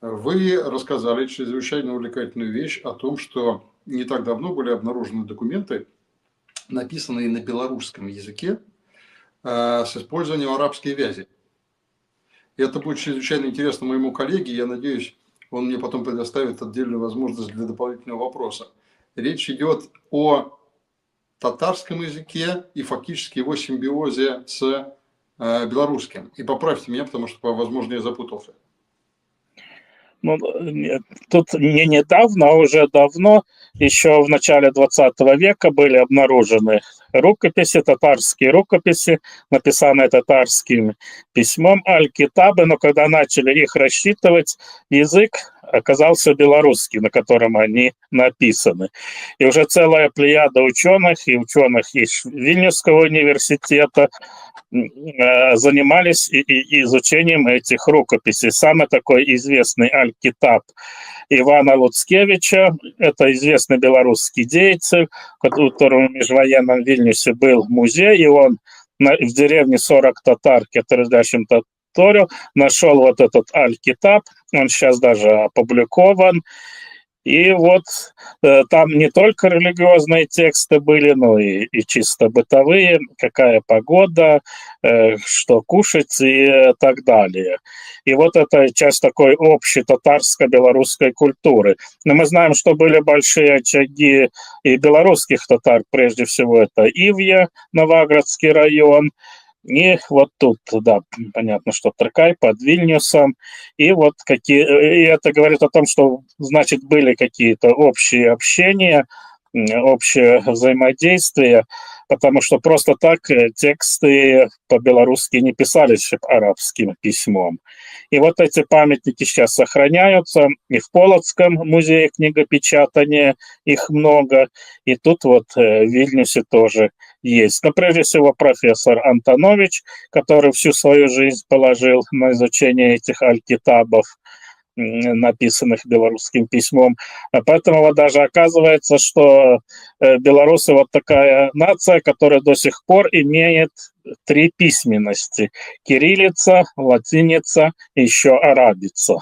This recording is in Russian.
Вы рассказали чрезвычайно увлекательную вещь о том, что не так давно были обнаружены документы, написанные на белорусском языке с использованием арабской вязи. И это будет чрезвычайно интересно моему коллеге. Я надеюсь, он мне потом предоставит отдельную возможность для дополнительного вопроса. Речь идет о татарском языке и фактически его симбиозе с белорусским. И поправьте меня, потому что, возможно, я запутался. Ну, тут не недавно, а уже давно, еще в начале 20 века были обнаружены рукописи, татарские рукописи, написанные татарским письмом Аль-Китабы, но когда начали их рассчитывать, язык оказался белорусский, на котором они написаны. И уже целая плеяда ученых и ученых из Вильнюсского университета занимались изучением этих рукописей. Самый такой известный Аль-Китаб Ивана Луцкевича, это известный белорусский деятель, у которого в межвоенном Вильнюсе был музей, и он в деревне 40 татар, который в Таторию, нашел вот этот Аль-Китаб, он сейчас даже опубликован. И вот там не только религиозные тексты были, но и чисто бытовые, какая погода, что кушать и так далее. И вот это часть такой общей татарско-белорусской культуры. Но мы знаем, что были большие очаги и белорусских татар, прежде всего это Ивья, Новоградский район, и вот тут, да, понятно, что Тракай под Вильнюсом. И вот и это говорит о том, что, значит, были какие-то общие общения, общее взаимодействие, потому что просто так тексты по-белорусски не писались арабским письмом. И вот эти памятники сейчас сохраняются, и в Полоцком музее книгопечатания их много, и тут вот в Вильнюсе тоже есть. Но прежде всего профессор Антонович, который всю свою жизнь положил на изучение этих аль-китабов, написанных белорусским письмом. Поэтому вот даже оказывается, что белорусы вот такая нация, которая до сих пор имеет 3 письменности: кириллица, латиница и еще арабица.